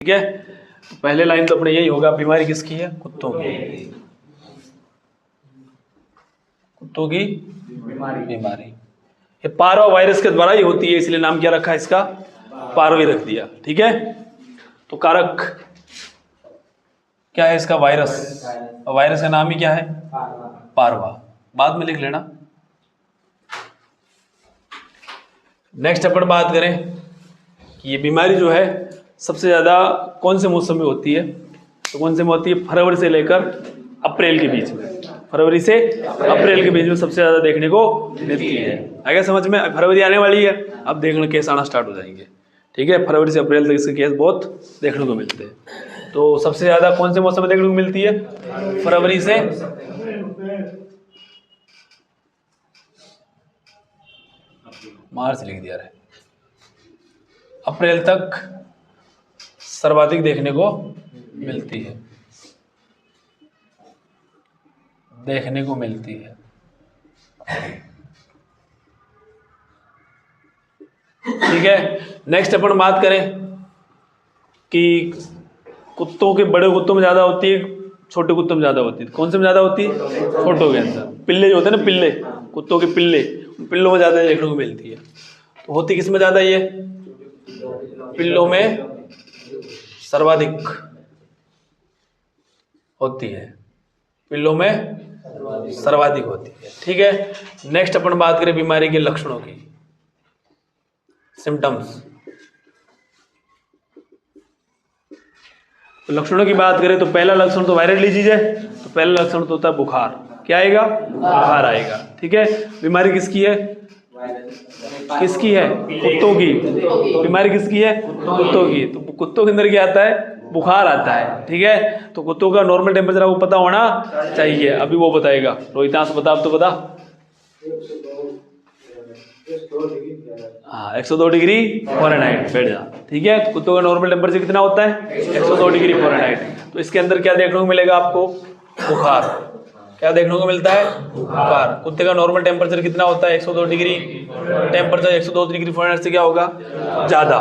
ठीक है। तो पहले लाइन तो अपने यही होगा, बीमारी किसकी है? कुत्तों की। कुत्तों की बीमारी ये पारवा वायरस के द्वारा ही होती है, इसलिए नाम क्या रखा है इसका? पारवी रख दिया। ठीक है। तो कारक क्या है इसका? वायरस। वायरस का नाम ही क्या है? पारवा। बाद में लिख लेना। नेक्स्ट अपन बात करें कि ये बीमारी जो है सबसे ज़्यादा कौन से मौसम में होती है? तो कौन से में होती है? फरवरी से लेकर अप्रैल के बीच में। फरवरी से अप्रैल के बीच में सबसे ज़्यादा देखने को मिलती है। आगे समझ में? फरवरी आने वाली है, अब देखने केस आना स्टार्ट हो जाएंगे। ठीक है। फरवरी से अप्रैल तक इसके केस बहुत देखने को मिलते हैं। तो सबसे ज़्यादा कौन से मौसम में देखने को मिलती है? फरवरी से मार्च लिख दिया रहे, अप्रैल तक सर्वाधिक देखने को मिलती है, देखने को मिलती है। ठीक है। नेक्स्ट अपन बात करें कि कुत्तों के, बड़े कुत्तों में ज़्यादा होती है, छोटे कुत्तों में ज़्यादा होती है। कौन से में ज़्यादा होती है? छोटों के अंदर। पिल्ले जो होते हैं ना, पिल्ले, कुत्तों के पिल्ले, पिल्लों में ज़्यादा देखने को मिलती है। तो होती किस में ज़्यादा? ये पिल्लों में सर्वाधिक होती है, पिल्लों में सर्वाधिक होती है। ठीक है। नेक्स्ट अपन बात करें बीमारी के लक्षणों की, सिम्टम्स। तो लक्षणों की बात करें तो पहला लक्षण तो वायरल डिजीज है, तो पहला लक्षण तो होता है बुखार। क्या आएगा? बुखार आएगा। ठीक है। बीमारी किसकी है? किसकी है? कुत्तों की। बीमारी किसकी है? कुत्तों की। तो कुत्तों के अंदर क्या आता है? बुखार आता है। ठीक है। तो कुत्तों का नॉर्मल टेम्परेचर आपको पता होना चाहिए, अभी वो बताएगा। रोहितांश बता, अब तो बता। हाँ, 102 डिग्री फ़ारेनहाइट। बैठ जा। ठीक है। तो कुत्तों का नॉर्मल टेम्परेचर कितना होता है? 102 डिग्री फ़ारेनहाइट। तो इसके अंदर क्या देखने को मिलेगा आपको? बुखार। क्या देखने को मिलता है? बुखार। कुत्ते का नॉर्मल टेम्परेचर कितना होता है? 102 डिग्री। टेम्परेचर 102 डिग्री फ़ारेनहाइट से क्या होगा? ज़्यादा।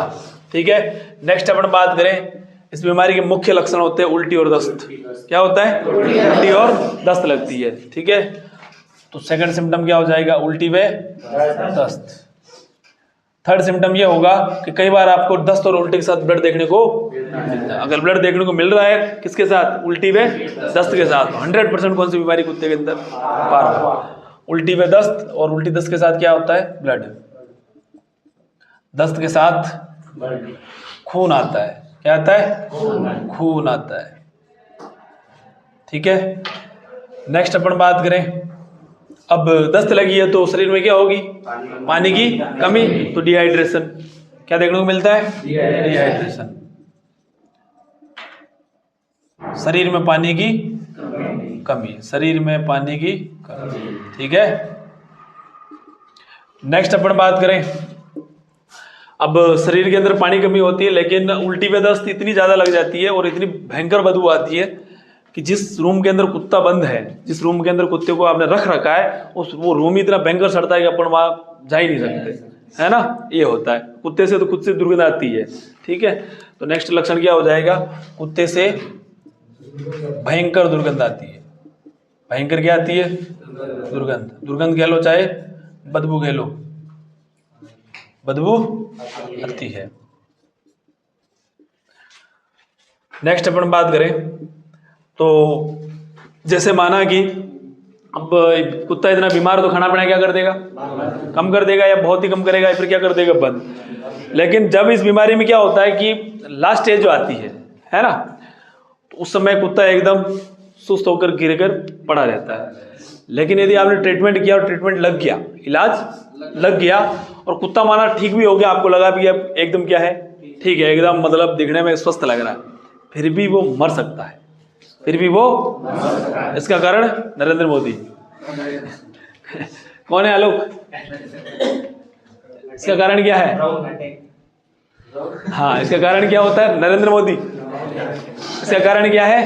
ठीक है। नेक्स्ट अपन बात करें, इस बीमारी के मुख्य लक्षण होते हैं उल्टी और दस्त। क्या होता है? उल्टी और दस्त लगती है। ठीक है। तो सेकंड सिम्टम क्या हो जाएगा? उल्टी व दस्त। थर्ड सिम्टम ये होगा कि कई बार आपको दस्त और उल्टी के साथ ब्लड देखने को मिलता है। अगर ब्लड देखने को मिल रहा है किसके साथ? उल्टी व दस्त के साथ, 100% कौन सी बीमारी कुत्ते के अंदर? पारवा। उल्टी व दस्त, और उल्टी दस्त के साथ क्या होता है? ब्लड। दस्त के साथ खून आता है। क्या आता है? खून आता है। ठीक है। नेक्स्ट अपन बात करें, अब दस्त लगी है तो शरीर में क्या होगी? पानी की कमी, तो डिहाइड्रेशन। क्या देखने को मिलता है? डिहाइड्रेशन। शरीर में पानी की कमी, शरीर में पानी की कमी। ठीक है। नेक्स्ट अपन बात करें, अब शरीर के अंदर पानी कमी होती है, लेकिन उल्टी व दस्त इतनी ज़्यादा लग जाती है और इतनी भयंकर बदबू आती है कि जिस रूम के अंदर कुत्ता बंद है, जिस रूम के अंदर कुत्ते को आपने रख रखा है, उस वो रूम ही इतना भयंकर सड़ता है कि अपन वहाँ जा ही नहीं सकते, है ना? ये होता है। कुत्ते से तो खुद से दुर्गंध आती है। ठीक है। तो नेक्स्ट लक्षण क्या हो जाएगा? कुत्ते से भयंकर दुर्गंध आती है। भयंकर क्या आती है? दुर्गंध। दुर्गंध कह लो चाहे बदबू कह लो, बदबू आती है। नेक्स्ट अपन बात करें तो जैसे माना कि अब कुत्ता इतना बीमार, तो खाना पीना क्या कर देगा? कम कर देगा, या बहुत ही कम करेगा, या फिर क्या कर देगा? बंद। लेकिन जब इस बीमारी में क्या होता है कि लास्ट स्टेज जो आती है ना, तो उस समय कुत्ता एकदम सुस्त होकर गिर कर पड़ा रहता है। लेकिन यदि आपने ट्रीटमेंट किया और ट्रीटमेंट लग गया, इलाज लग गया, और कुत्ता माना ठीक भी हो गया, आपको लगा भी अब एकदम क्या है? ठीक है, एकदम मतलब दिखने में स्वस्थ लग रहा है, फिर भी वो मर सकता है। फिर भी वो, इसका कारण नरेंद्र मोदी। कौन है आलोक? इसका कारण क्या है? हाँ, इसका कारण क्या होता है? नरेंद्र मोदी। इसका कारण क्या है?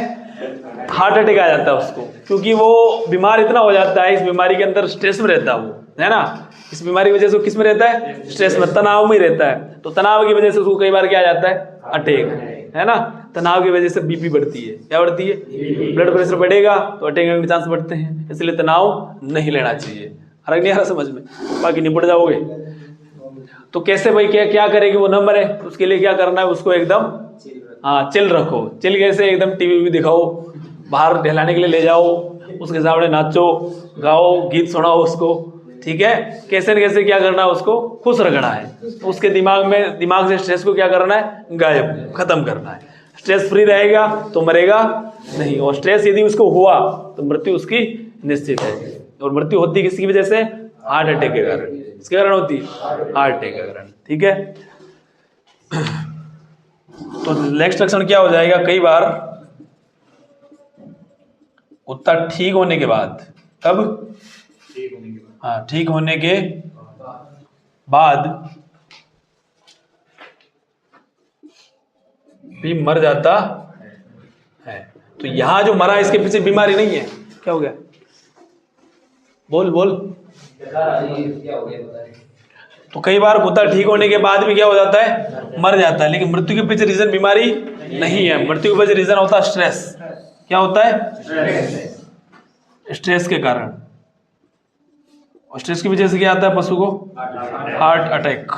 हार्ट अटैक आ जाता है उसको, क्योंकि वो बीमार इतना हो जाता है, इस बीमारी के अंदर स्ट्रेस में रहता है वो, है ना? इस बीमारी की वजह से वो किस में रहता है? स्ट्रेस में, तनाव में ही रहता है। तो तनाव की वजह से उसको कई बार क्या आ जाता है? अटैक। है ना। तनाव की वजह से बीपी बढ़ती है, क्या बढ़ती है, ब्लड प्रेशर बढ़ेगा तो अटैक के चांस बढ़ते हैं, इसलिए तनाव नहीं लेना चाहिए। फर्क नहीं आ रहा समझ में, बाकी निपट जाओगे। तो कैसे भाई, क्या क्या करेगी वो नंबर है, उसके लिए क्या करना है, उसको एकदम हाँ चिल रखो। चिल कैसे, एकदम टीवी भी दिखाओ, बाहर टहलाने के लिए ले जाओ, उसके सामने नाचो गाओ, गीत सुनाओ उसको, ठीक है। कैसे न कैसे क्या करना है, उसको खुश रखना है। तो उसके दिमाग से स्ट्रेस को क्या करना है, गायब, खत्म करना है। स्ट्रेस फ्री रहेगा तो मरेगा नहीं, और स्ट्रेस यदि उसको हुआ तो मृत्यु उसकी निश्चित है। और मृत्यु होती किसकी वजह से, हार्ट अटैक के कारण। इसके कारण होती है, हार्ट अटैक के कारण, ठीक है। तो नेक्स्ट लक्षण क्या हो जाएगा, कई बार कुत्ता ठीक होने के बाद, कब, हाँ ठीक होने के बाद भी मर जाता है। तो यहां जो मरा इसके पीछे बीमारी नहीं है, क्या हो गया, बोल बोल। तो कई बार कुत्ता ठीक होने के बाद भी क्या हो जाता है, मर जाता है, लेकिन मृत्यु के पीछे रीजन बीमारी नहीं है, मृत्यु के पीछे रीजन होता है स्ट्रेस। क्या होता है, स्ट्रेस के कारण। और स्ट्रेस की वजह से क्या आता है पशु को, हार्ट अटैक।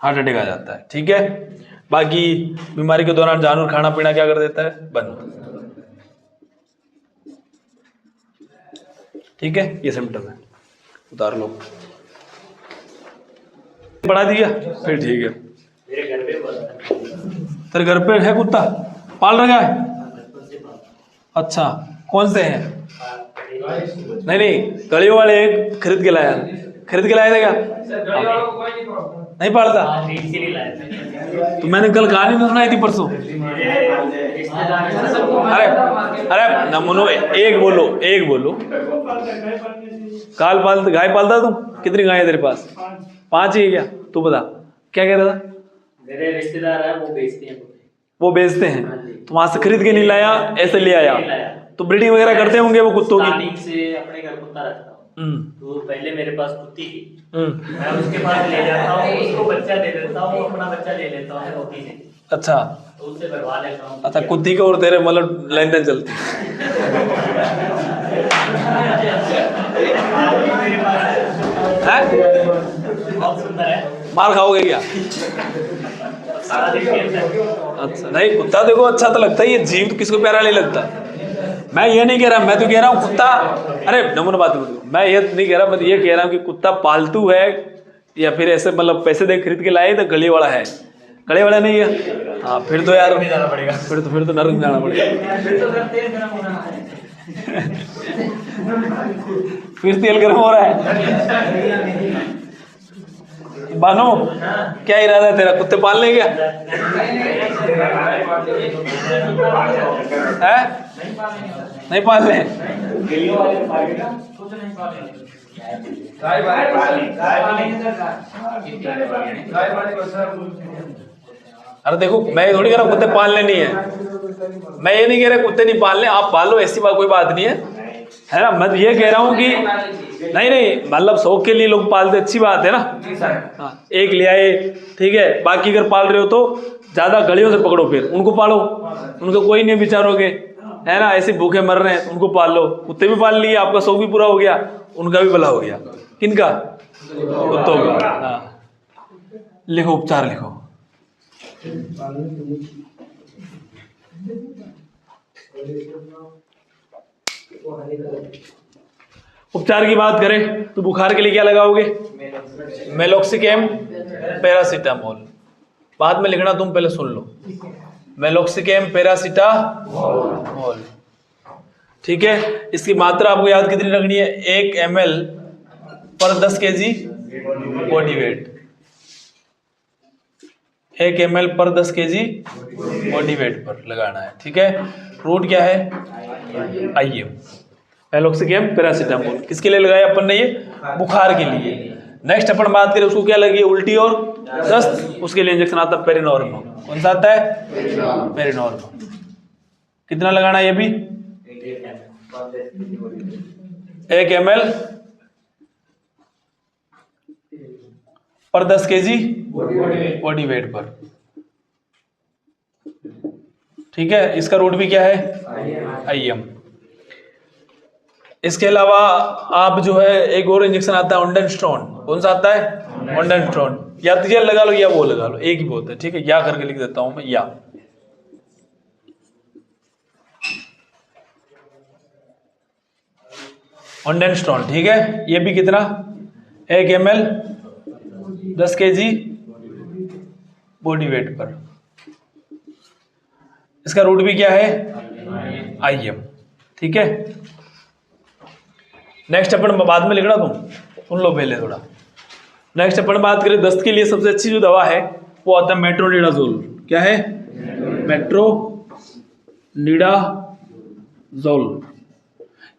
हार्ट अटैक आ जाता है, ठीक है। बाकी बीमारी के दौरान जानवर खाना पीना क्या कर देता है, बंद, ठीक है। ये सिम्टम है, उतार लो, बढ़ा दिया, फिर ठीक है। तेरे घर पे है कुत्ता, पाल रखा है, अच्छा कौन से हैं, नहीं नहीं गलियों वाले एक खरीद के लाया, खरीद के लाया था क्या, नहीं पालता, तो मैंने कल कहानी नहीं सुनाई थी परसों। अरे अरे नमूनो, एक बोलो, एक बोलो। गाय पालता तुम, कितनी गाय है तेरे पास, 5 ही है क्या, तू बता क्या कह रहा था। मेरे रिश्तेदार है, वो बेचते हैं, तो वहां से खरीद के नहीं लाया, ऐसे ले आया। तो ब्रीडिंग वगैरह करते होंगे वो कुत्तों की। स्टार्टिंग से अपने घर कुत्ता रखता हूँ, तो पहले मेरे पास कुत्ती थी, मैं उसके पास ले जाता हूँ, उसको बच्चा दे देता हूँ, अपना बच्चा ले लेता हूँ कुत्ती से, अच्छा तो उससे भरवा लेता हूँ। अच्छा, कुत्ती के और तेरे मतलब लेन देन चलती है, बहुत सुंदर है, मार खाओगे क्या, सारा दिन खेलता है। अच्छा नहीं, कुत्ता देखो अच्छा तो लगता है, ये जीव तो किसको प्यारा नहीं लगता। मैं ये नहीं कह रहा, मैं तो कह रहा हूँ कुत्ता, अरे नमूना बात बोलो, मैं ये नहीं कह रहा, मैं तो ये कह रहा हूँ कि कुत्ता पालतू है या फिर ऐसे मतलब पैसे दे खरीद के लाए तो गली वाला है, गली वाला नहीं है, हाँ फिर तो यार जाना पड़ेगा, फिर तो नरक जाना पड़ेगा, फिर तेल गर्म हो रहा है। बानो क्या इरादा है तेरा, कुत्ते पालने क्या है, नहीं पालने, अरे देखो मैं थोड़ी कह रहा हूँ कुत्ते पालने नहीं है, मैं ये नहीं कह रहा कुत्ते नहीं पालने, आप पालो, ऐसी बात कोई बात नहीं है ना। मैं ये कह रहा हूँ कि नहीं मतलब शौक के लिए लोग पालते, अच्छी बात है ना, हाँ एक ले आए ठीक है। बाकी अगर पाल रहे हो तो ज्यादा गलियों से पकड़ो, फिर उनको पालो, उनको कोई नहीं विचारोगे, है ना, ऐसे भूखे मर रहे हैं तो उनको पाल लो। कुत्ते भी पाल लिए, आपका शौक भी पूरा हो गया, उनका भी भला हो गया। किनका, कुत्तों का। हाँ लिखो, उपचार लिखो। उपचार की बात करें तो बुखार के लिए क्या लगाओगे, मेलोक्सिकैम पैरासीटामोल, बाद में लिखना तुम, पहले सुन लो, मेलोक्सिकैम पैरासीटामोल, ठीक है। इसकी मात्रा आपको याद कितनी रखनी है, 1 ml पर 10 kg बॉडी वेट, 1 ml पर 10 kg बॉडी वेट पर लगाना है, ठीक है। रूट क्या है, आइए, मेलोक्सिकैम पैरासीटामोल किसके लिए लगाया अपन ने, ये बुखार के लिए। नेक्स्ट अपन बात करें उसको क्या लगी, उल्टी और दस्त, उसके लिए इंजेक्शन आता है पेरिनॉर्म। कौन सा आता है, पेरिनॉर्म। कितना लगाना है, ये भी 1 ml पर 10 kg बॉडी वेट पर। ठीक है, इसका रूट भी क्या है IM। इसके अलावा आप जो है एक और इंजेक्शन आता है ऑन्डेनस्ट्रॉन। कौन सा आता है ऑन्डेनस्ट्रॉन। या तो ये लगा लो या वो लगा लो, एक ही बहुत है। ठीक है, या करके लिख देता हूं मैं या। ऑन्डेनस्ट्रॉन। ठीक है, ये भी कितना 1 ml 10 kg बॉडी वेट पर। इसका रूट भी क्या है IM। ठीक है, नेक्स्ट अपन बाद में लिखना, तुम सुन लो पहले थोड़ा। नेक्स्ट अपन बात करें दस्त के लिए सबसे अच्छी जो दवा है वो आता है मेट्रोनिडाजोल। क्या है मेट्रोनिडाजोल।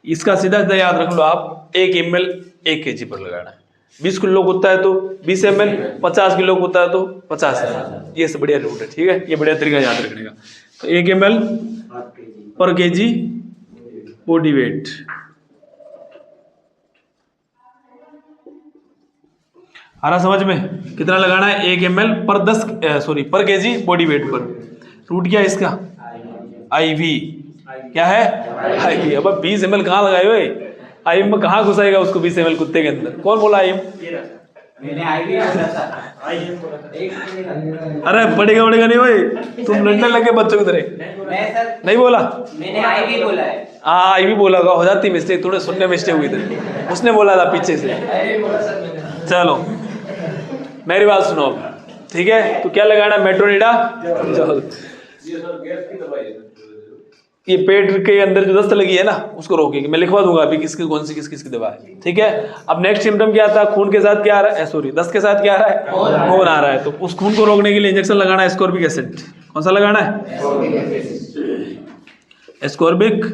इसका सीधा सीधा याद रख लो आप, 1 ml 1 kg पर लगाना है। 20 किलो होता है तो 20 ml, 50 किलो होता है तो 50 ml। ये सब बढ़िया रूट है। ठीक है, ये बढ़िया तरीका याद रखने का। तो 1 ml पर kg बॉडी वेट। आ रहा समझ में, कितना लगाना है 1 ml पर kg बॉडी वेट पर। रूट क्या है इसका IV। क्या है IV। अब 20 ml कहाँ लगाए हुए, IM में कहाँ घुसाएगा उसको 20 ml कुत्ते के अंदर। कौन बोला IM? मैंने IV बोला था। अरे पड़ेगा नहीं भाई, तुम लड़ने लगे बच्चों की तरह। नहीं बोला, मैंने IV बोला है। हाँ IV बोला होगा, हो जाती मिस्टेक, थोड़े सुनने मिस्टेक हुई थी। उसने बोला था पीछे से। चलो मेरी बात सुनो अब। ठीक है, तो क्या लगाना है मेट्रोनिडाजोल। ये पेट के अंदर जो दस्त लगी है ना उसको रोकेगी। मैं लिखवा दूंगा अभी किसकी कौन सी किस की दवा है। ठीक है, अब नेक्स्ट सिम्टम क्या आता है, खून के साथ क्या आ रहा है, दस्त के साथ क्या आ रहा है, खून आ रहा है। तो उस खून को रोकने के लिए इंजेक्शन लगाना है एस्कॉर्बिक एसिड। कौन सा लगाना है एस्कॉर्बिक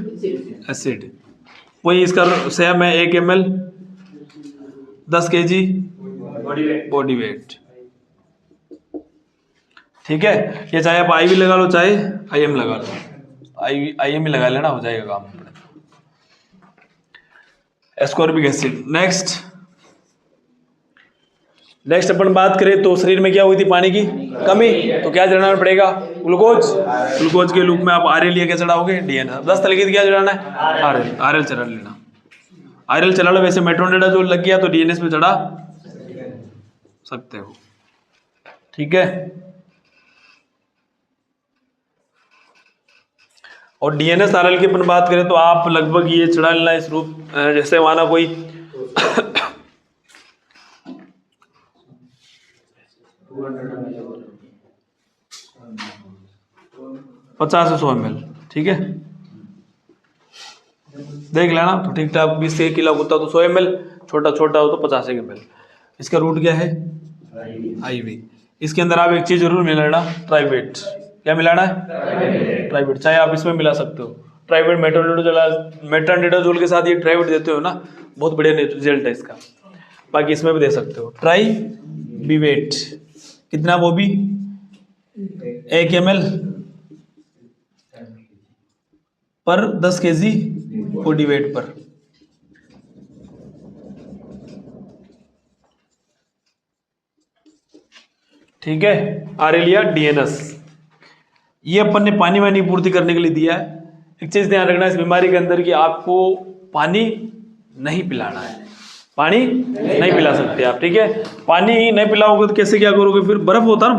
एसिड। वही इसका सेम है 1 ml 10 kg बॉडी वेट। ठीक है, ये चाहे आप IV लगा लो चाहे IM लगा लो, IM ही लगा लेना, हो जाएगा काम। Ascorbic acid. नेक्स्ट अपन बात करें तो शरीर में क्या हुई थी, पानी की कमी। तो क्या चढ़ाना पड़ेगा, ग्लूकोज के रूप में आप RL लिया क्या चढ़ाओगे DNS। दस्त लगी थी क्या चढ़ाना है RL चढ़ा लेना। RL चढ़ा लो। वैसे मेट्रोनिडाजोल लग गया तो DNS में चढ़ा सकते हो। ठीक है, और DNS RL की अपन बात करें तो आप लगभग ये चढ़ा लेना इस रूप, जैसे माना कोई 50 से 100 ml। ठीक है, देख लेना तो ठीक ठाक। 20 किलो होता तो 100 ml, छोटा हो तो 50 ml। इसका रूट क्या है IV। इसके अंदर आप एक चीज जरूर मिलाना, ट्राइवेट। क्या मिलाना है ट्राइवेट। चाहे आप इसमें मिला सकते हो ट्राइवेट मेट्रोनिडाजोल के साथ ये ट्राइवेट देते हो ना, बहुत बढ़िया रिजल्ट है इसका। बाकी इसमें भी दे सकते हो ट्राइबिवेट। कितना, वो भी 1 ml पर 10 kg बॉडी वेट पर। ठीक है, RL या DNS। ये अपन ने पानी वानी पूर्ति करने के लिए दिया है। एक चीज ध्यान रखना इस बीमारी के अंदर कि आपको पानी नहीं पिलाना है, पानी नहीं पिला सकते आप। ठीक है, पानी नहीं पिलाओगे तो कैसे क्या करोगे फिर, बर्फ होता है ना,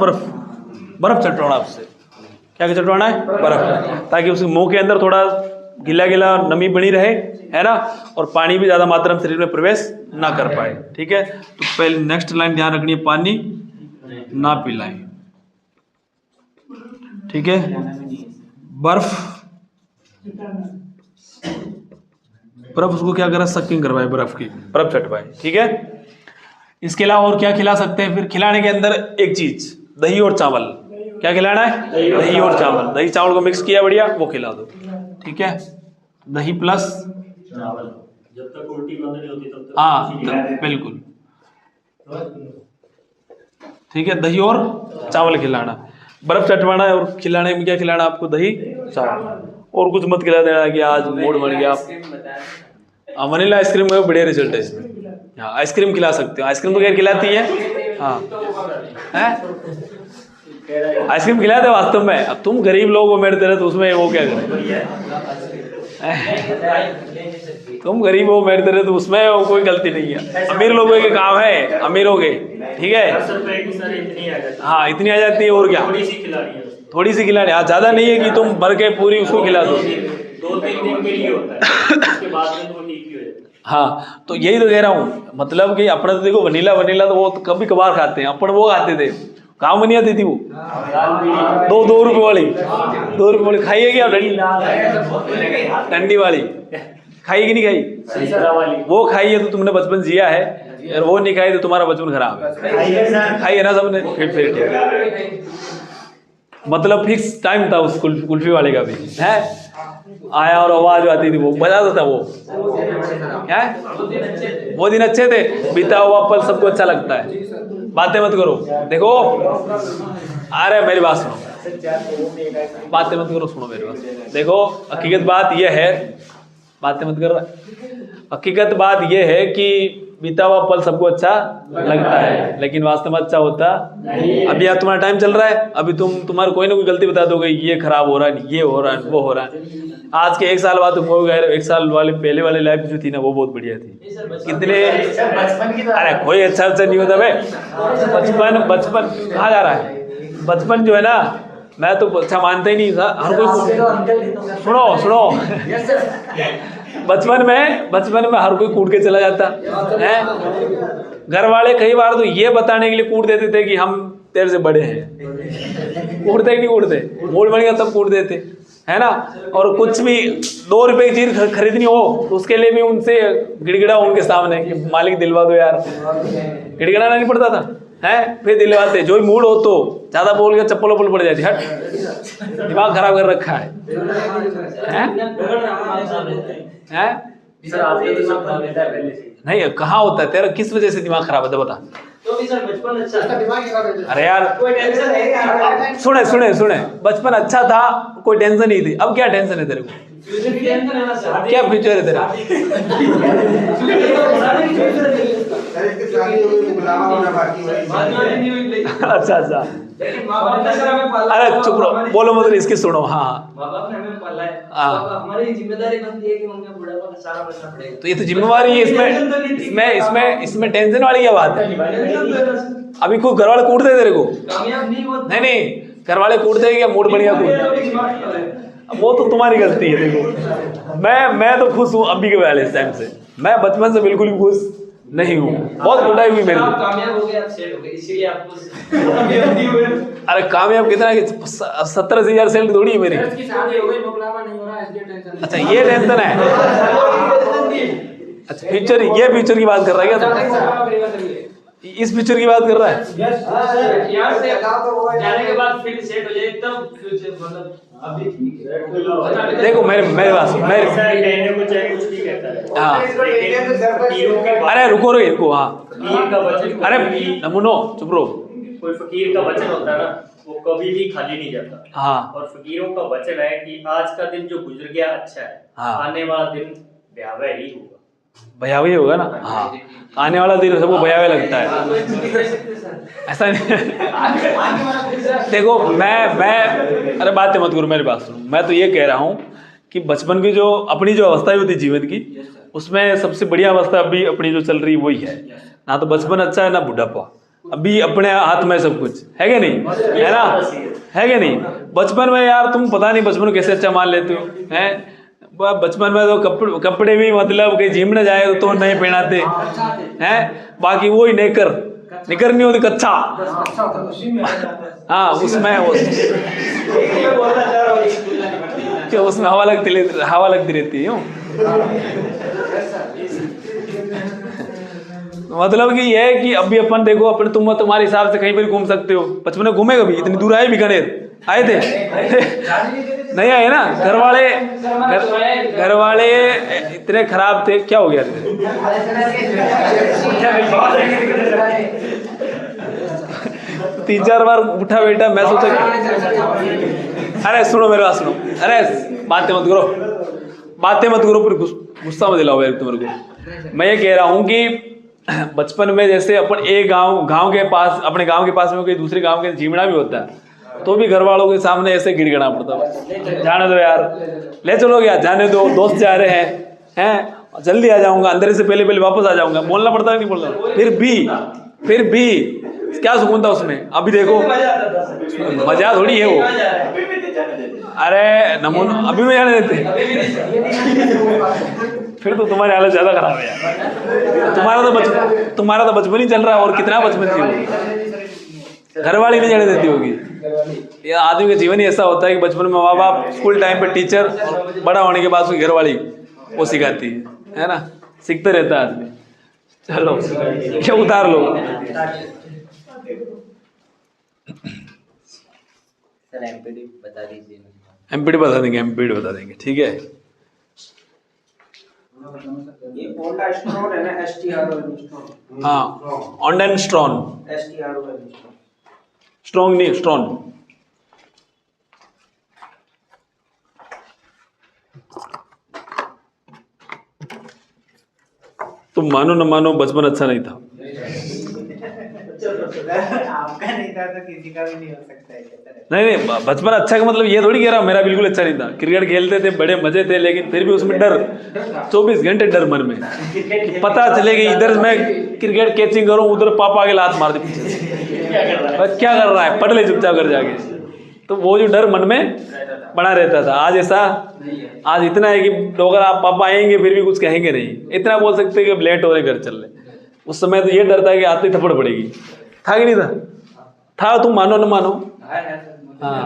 बर्फ चटवाना आपसे। क्या चटवाना है बर्फ, ताकि उसके मुंह के अंदर थोड़ा गीला नमी बनी रहे, है ना, और पानी भी ज्यादा मात्रा में शरीर में प्रवेश ना कर पाए। ठीक है, तो पहले नेक्स्ट लाइन ध्यान रखनी है, पानी ना पिलाएं। ठीक है, बर्फ उसको क्या करा, सकिंग करवाए, बर्फ चटवाए। ठीक है, इसके अलावा और क्या खिला सकते हैं फिर, खिलाने के अंदर एक चीज दही और चावल। क्या खिलाना है, दही और चावल। दही चावल को मिक्स किया बढ़िया, वो खिला दो। ठीक है, दही प्लस चावल, जब तक उल्टी बंद नहीं होती तब तक। हाँ बिल्कुल। ठीक है, दही और चावल खिलाना, बर्फ चटवाना है, और खिलाने में क्या खिलाना आपको, दही चावल। और कुछ मत खिला देना कि आज मूड बन गया। वनीला आइसक्रीम में बढ़िया रिजल्ट है इसमें। हाँ, आइसक्रीम खिला सकते हो, आइसक्रीम तो खैर खिलाती है, हाँ हैं आइसक्रीम खिलाते वास्तव में। अब तुम गरीब लोग हो मेरे तरह, तो उसमें वो क्या करें? तुम गरीब हो मेरे तरह, तो उसमें वो कोई गलती नहीं है। अमीर लोगों के काम है, अमीरों के, ठीक है। हाँ इतनी आ जाती है, और क्या, थोड़ी सी खिलानी। हाँ ज़्यादा नहीं है कि तुम भर के पूरी उसको खिला दो। 2-3 दिन के लिए होता है, उसके बाद में वो ठीक ही हो जाता है। हाँ तो यही तो कह रहा हूँ, मतलब कि अपना तो देखो वनीला तो वो तो कभी कभार खाते हैं, अपन वो खाते थे, गाँव में नहीं आती थी वो 2 रुपए वाली, 2 रुपए वाली खाइए क्या? डंडी वाली खाई कि नहीं खाई? वो खाई है तो तुमने बचपन जिया है, और वो नहीं खाई तो तुम्हारा बचपन खराब है। खाई है ना सबने? फिर ठीक है। मतलब फिक्स टाइम था उस कुल्फी वाले का भी है। आया और आवाज आती थी, वो बजाता था वो क्या है। वो दिन अच्छे थे, बीता हुआ पल सबको अच्छा लगता है। बातें मत करो, देखो अरे मेरी बात सुनो, बातें मत करो, सुनो मेरी बात। देखो हकीकत बात यह है, बातें मत कर रहा, हकीकत बात यह है कि बीता हुआ पल सबको अच्छा लगता है, लेकिन वास्तव में अच्छा होता नहीं। अभी यार तुम्हारा टाइम चल रहा है, अभी तुम्हारे कोई ना कोई गलती बता दोगे, ये खराब हो रहा है, ये हो रहा है, वो हो रहा है। आज के 1 साल बाद तुम हो गए, 1 साल वाले पहले वाली लाइफ जो थी ना, वो बहुत बढ़िया थी। कितने अरे कोई अच्छा नहीं होता भाई। बचपन कहाँ जा रहा है? बचपन जो है ना, मैं तो अच्छा मानता ही नहीं था। हर कोई सुनो बचपन में हर कोई कूद के चला जाता है। घर वाले कई बार तो ये बताने के लिए कूद देते थे कि हम तेरे से बड़े हैं। कूदते कि नहीं कूदते? मूड बन गया तब कूद देते, है ना। और कुछ भी 2 रुपए की चीज खरीदनी हो तो उसके लिए भी उनसे गिड़गिड़ा उनके सामने कि मालिक दिलवा दो यार। गिड़गिड़ाना नहीं पड़ता था, है फिर दिलवाते। जो मूड हो तो ज्यादा बोल के चप्पल वप्पल पड़ जाती, हट दिमाग खराब कर रखा है। नहीं कहाँ होता है तेरा, किस वजह से दिमाग खराब है बता। तो भी सर बचपन अच्छा था। अरे यार कोई टेंशन है? सुने बचपन अच्छा था, कोई टेंशन नहीं थी। अब क्या टेंशन है तेरे को? क्या फ्यूचर है तेरा? अच्छा अरे चुप रहो, बोलो मत, इसकी सुनो। हाँ हमारी जिम्मेदारी बनती है कि उनका बुढ़ापा का सारा बचना पड़ेगा। तो ये तो जिम्मेवारी है। इसमें टेंशन वाली क्या बात है? अभी कोई घर वाले कूटते तेरे को? कामयाब नहीं होता। नहीं घर वाले कूटते क्या? मूड बढ़िया कूट, वो तो तुम्हारी गलती है। देखो मैं तो खुश हूँ अभी के वाले इस टाइम से। मैं बचपन से बिल्कुल भी खुश नहीं हूँ, बहुत बुढ़ाई हुई मेरी। कामयाब हो गए, आप सेट हो गए, इसीलिए आपको कामयाब नहीं हुए। अरे कामयाब कितना कि 70,000 सैलरी थोड़ी है मेरी। शादी हो गई, मुकलावा नहीं हो रहा, इसलिए टेंशन। अच्छा ये टेंशन है। अच्छा फ्यूचर, ये फ्यूचर की बात कर रहा है क्या? इस फ्यूचर की बात कर रहा है? यहाँ से जाने के बाद फिर सेट हो जाए तब फ्यूचर, मतलब अभी ठीक है। देखो मेरे पास अरे रुको हाँ। अरे नमूनो चुप रहो। कोई फकीर का वचन होता है ना, वो कभी भी खाली नहीं जाता। हाँ और फकीरों का वचन है कि आज का दिन जो गुजर गया अच्छा है, हाँ। आने वाला दिन भयावह ही होगा। भयावह होगा ना? हाँ आने वाला दिन सबको भयावह लगता है, ऐसा नहीं। देखो मैं अरे बातें मत करो, मेरी बात सुनो। मैं तो ये कह रहा हूँ कि बचपन की जो अपनी जो अवस्था होती है जीवन की, उसमें सबसे बढ़िया अवस्था अभी अपनी जो चल रही है वही है। ना तो बचपन अच्छा है ना बुढ़ापा, अभी अपने हाथ में सब कुछ है क्या नहीं, है ना? है क्या नहीं? बचपन में यार तुम पता नहीं बचपन कैसे अच्छा मान लेते हो, हैं? बचपन में तो कपड़े भी मतलब कि जिम न जाए तो नहीं पहनाते हैं, बाकी वही निकर नहीं होती, कच्चा। हाँ उसमें क्या उसमें हवा लगती रहती है। मतलब कि ये है कि अभी अपन देखो, अपने तुम्हारे हिसाब से कहीं पर घूम सकते हो। बचपन में घूमे कभी? इतनी दूर आए बीकानेर आए थे? नहीं आए ना। घर वाले इतने खराब थे, क्या हो गया? 3-4 बार उठा बेटा, मैं सोचा अरे सुनो मेरे बात सुनो, अरे बातें मत करो, फिर गुस्सा मत दिलाओ यार तुम्हारे को। मैं ये कह रहा हूँ कि बचपन में जैसे अपन एक गांव के पास, अपने गांव के पास में कोई दूसरे गांव के झीमड़ा भी होता है तो भी घर वालों के सामने ऐसे गिड़गिड़ा पड़ता है, जाने दो यार, ले चलो यार, जाने दो, दोस्त जा रहे हैं जल्दी आ जाऊंगा, अंदर से पहले पहले वापस आ जाऊंगा, बोलना पड़ता है नहीं बोलना, फिर भी क्या सुकून था उसमें। अभी देखो मजा थोड़ी है वो, अरे नमून अभी में जाने देते, फिर तो तुम्हारी हालत ज्यादा खराब है यार। तुम्हारा तो बचपन ही चल रहा है, और कितना बचपन थी, घर वाली नहीं जाने देती होगी। ये आदमी का जीवन ही ऐसा होता है कि बचपन में माँ बाप, स्कूल टाइम पे टीचर, और बड़ा होने के बाद उसकी घर वाली वो सिखाती है ना, सीखते रहता है आदमी। चलो क्या उतार लो। सर एमपीडी बता दीजिए। एमपीडी बता देंगे, एमपीडी बता देंगे, ठीक है। ये होंडा स्ट्रॉन है ना, STRON। हाँ, ऑन्डन स्ट्रॉन, STRON। स्ट्रॉन्ग नहीं, स्ट्रॉन। तुम मानो न मानो, बचपन अच्छा नहीं था। आपका नहीं था तो किसी का भी नहीं हो सकता है। नहीं, बचपन अच्छा का मतलब ये थोड़ी कह रहा हूं मेरा बिल्कुल अच्छा नहीं था। क्रिकेट खेलते थे, बड़े मजे थे, लेकिन फिर भी उसमें डर, 24 घंटे डर मन में। पता चले कि इधर मैं क्रिकेट कैचिंग करूं, उधर पापा के लात मार दे पीछे से, क्या कर रहा है, पढ़ ले चुपचाप कर जाके। तो वो जो डर मन में बना रहता था। आज ऐसा, आज इतना है कि अगर आप पापा आएंगे फिर भी कुछ कहेंगे नहीं, इतना बोल सकते कि लेट हो रहे घर चल रहे। उस समय तो ये डर था कि आते ही थप्पड़ पड़ेगी, था कि नहीं था? था, तुम मानो न मानो। हाँ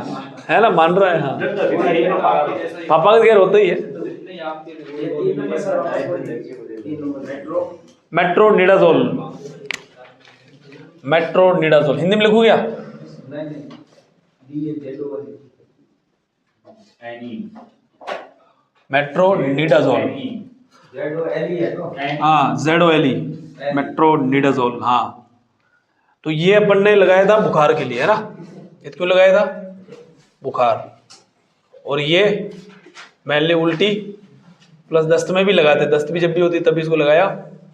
है ना, मान रहा है। हाँ, पापा का घर होता ही है। मेट्रोनिडाजोल, मेट्रोनिडाजोल हिंदी में लिखूं क्या? मेट्रोनिडाजोल, हाँ ZOLE, मेट्रोनिडाजोल। हाँ, तो ये अपन ने लगाया था बुखार के लिए, है ना। ये क्यों लगाया था? बुखार। और ये मैनली उल्टी प्लस दस्त में भी लगाते, दस्त भी जब भी होती तभी इसको लगाया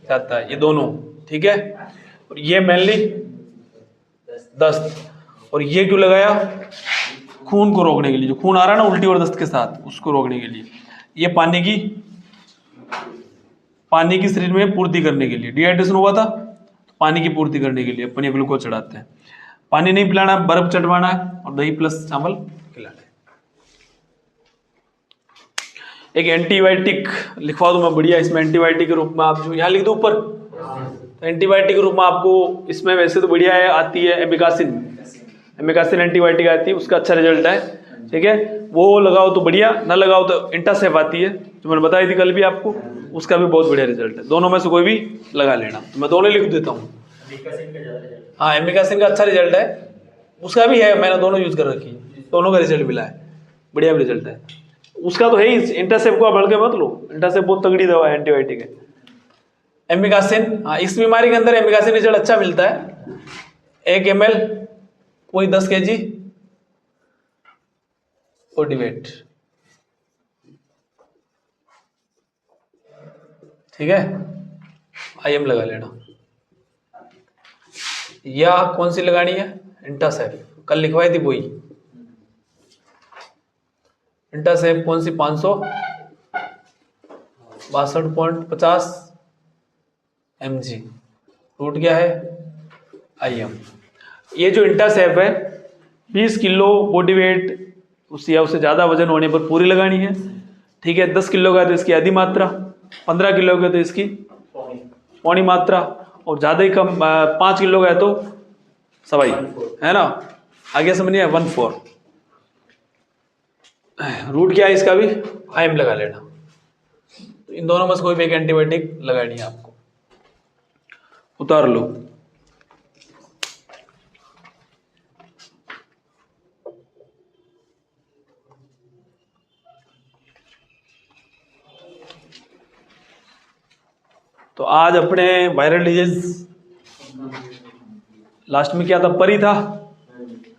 जाता है, ये दोनों, ठीक है। और ये मैनली दस्त, और ये क्यों लगाया? खून को रोकने के लिए, जो खून आ रहा है ना उल्टी और दस्त के साथ, उसको रोकने के लिए। ये पानी की शरीर में पूर्ति करने के लिए, डिहाइड्रेशन हुआ था, पानी की पूर्ति करने के लिए अपन ये ग्लूकोज चढ़ाते हैं। पानी नहीं पिलाना, बर्फ चढ़वाना है, और दही प्लस चावल खिलाना है। एक एंटीबायोटिक लिखवा दूं मैं बढ़िया, इसमें एंटीबायोटिक के रूप में आप जो यहाँ लिख दो ऊपर, तो एंटीबायोटिक के रूप में आपको इसमें वैसे तो बढ़िया है, आती है एमिकासिन, एमिकासिन एंटीबायोटिक आती है, उसका अच्छा रिजल्ट है, ठीक है। वो लगाओ तो बढ़िया, ना लगाओ तो इंटासेफ आती है, जो मैंने बताई थी कल भी आपको, उसका भी बहुत बढ़िया रिजल्ट है। दोनों में से कोई भी लगा लेना, तो मैं दोनों लिख देता हूँ। हाँ, एमिकासिन का अच्छा रिजल्ट है, उसका भी है, मैंने दोनों यूज कर रखी है, दोनों का रिजल्ट मिला है, बढ़िया भी रिजल्ट है। उसका तो है ही, इंटासेफ को आप बढ़ के मत लो, इंटासेफ बहुत तगड़ी दवा है, एंटीबायोटिक है। एमिकासिन, हाँ, इस बीमारी के अंदर एमिकासिन रिजल्ट अच्छा मिलता है। 1 ml कोई 10 kg बॉडी वेट, ठीक है। IM लगा लेना। या कौन सी लगानी है? इंटासेफ, कल लिखवाई थी वही। इंटासेफ कौन सी? 562.50 mg। रूट क्या है? IM। ये जो इंटासेफ है 20 किलो बॉडी वेट उससे या उससे ज़्यादा वजन होने पर पूरी लगानी है, ठीक है। 10 किलो का तो इसकी आधी मात्रा, 15 किलो का तो इसकी पौनी मात्रा, और ज़्यादा ही कम 5 किलो का है तो सवाई, है ना। आगे समझिए 1/4। रूट क्या है इसका भी? IM लगा लेना। तो इन दोनों में से कोई भी एक एंटीबायोटिक लगानी है आपको। उतार लो। तो आज अपने वायरल डिजीज लास्ट में क्या था? पर ही था,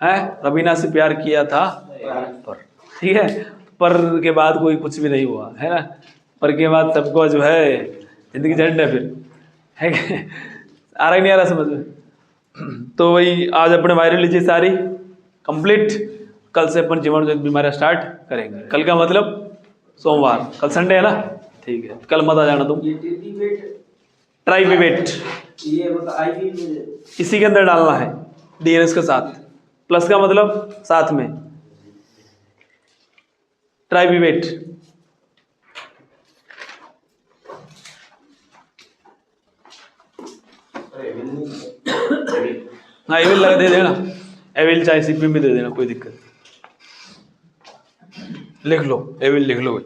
है रबीना से प्यार किया था पर, ठीक है। पर के बाद कोई कुछ भी नहीं हुआ, है ना। पर के बाद सबको जो है जिंदगी झंड है फिर, है आ रहा ही नहीं आ रहा समझ में? तो वही आज अपने वायरल डिजीज सारी कंप्लीट, कल से अपन जीवाणु बीमारियां स्टार्ट करेंगे। कल का मतलब सोमवार, कल संडे है ना, ठीक है, कल मत आ जाना तुम। ये टेट्रीवेट, ट्राइविवेट ये मतलब आईवी में इसी के अंदर डालना है डीएनएस के साथ, प्लस का मतलब साथ में, ट्राइविवेट। हाँ एविल लगा दे देना, एविल चाहे सीपी में दे देना, कोई दिक्कत। लिख लो एविल, लिख लो भाई,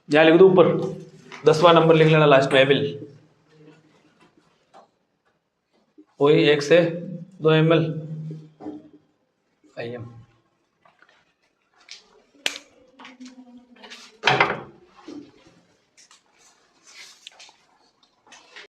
यहाँ लिख दो ऊपर 10वां नंबर लिख लेना लास्ट में, एविल। वही 1 से 2 ml IM।